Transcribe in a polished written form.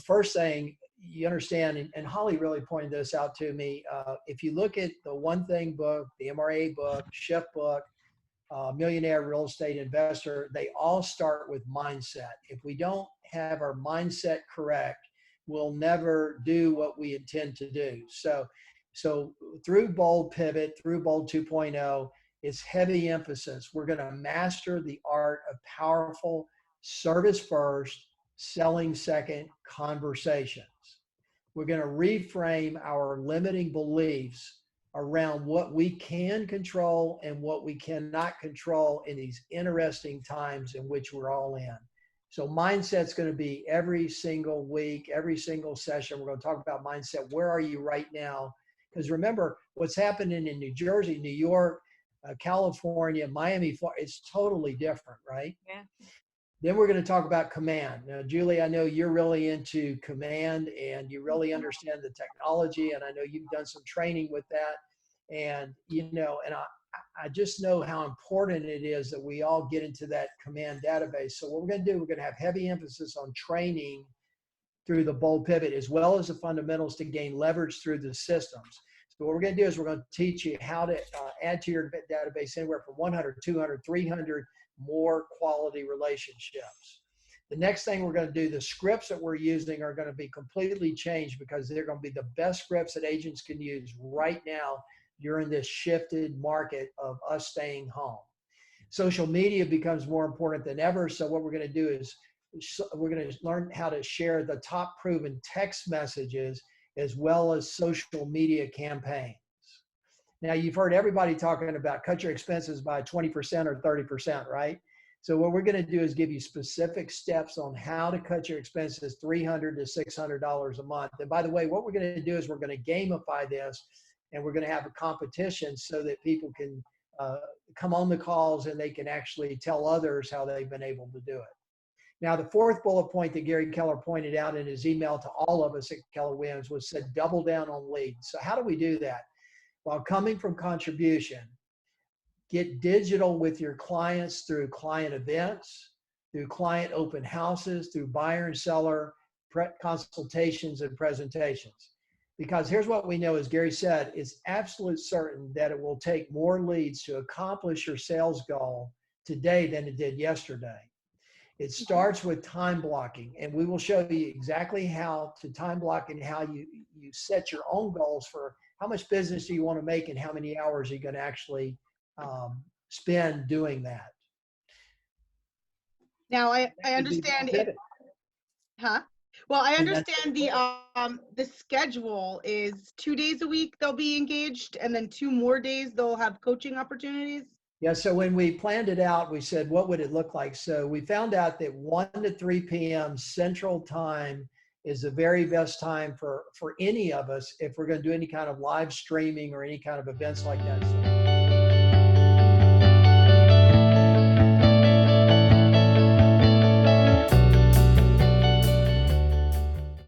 first thing you understand, and Holly really pointed this out to me, if you look at the One Thing book, the MRA book, Shift book, Millionaire Real Estate Investor, they all start with mindset. If we don't have our mindset correct, we'll never do what we intend to do. So through Bold Pivot, through Bold 2.0, it's heavy emphasis. We're going to master the art of powerful service first, selling second conversations. We're going to reframe our limiting beliefs around what we can control and what we cannot control in these interesting times in which we're all in. So mindset's going to be every single week, every single session. We're going to talk about mindset. Where are you right now? Because remember, what's happening in New Jersey, New York, California, Miami, Florida, it's totally different, right? Yeah. Then we're going to talk about command. Now, Julie, I know you're really into command and you really understand the technology, and I know you've done some training with that. And, and I just know how important it is that we all get into that command database. So what we're going to do, we're going to have heavy emphasis on training through the Bold Pivot, as well as the fundamentals to gain leverage through the systems. So what we're going to do is we're going to teach you how to add to your database anywhere from 100, 200, 300 more quality relationships. The next thing we're going to do, the scripts that we're using are going to be completely changed because they're going to be the best scripts that agents can use right now during this shifted market of us staying home. Social media becomes more important than ever. So what we're going to do is we're going to learn how to share the top proven text messages as well as social media campaigns. Now, you've heard everybody talking about cut your expenses by 20% or 30%, right? So what we're going to do is give you specific steps on how to cut your expenses $300 to $600 a month. And by the way, what we're going to do is we're going to gamify this, and we're going to have a competition so that people can come on the calls and they can actually tell others how they've been able to do it. Now, the fourth bullet point that Gary Keller pointed out in his email to all of us at Keller Williams was said, double down on leads. So how do we do that? While coming from contribution, get digital with your clients through client events, through client open houses, through buyer and seller consultations and presentations. Because here's what we know, as Gary said, it's absolute certain that it will take more leads to accomplish your sales goal today than it did yesterday. It starts with time blocking, and we will show you exactly how to time block and how you set your own goals for how much business do you want to make and how many hours are you going to actually spend doing that. Now I understand it. Huh? Well, I understand the schedule is 2 days a week they'll be engaged, and then 2 more days they'll have coaching opportunities. Yeah, so when we planned it out, we said, what would it look like? So we found out that 1 to 3 p.m. Central Time is the very best time for any of us if we're going to do any kind of live streaming or any kind of events like that. So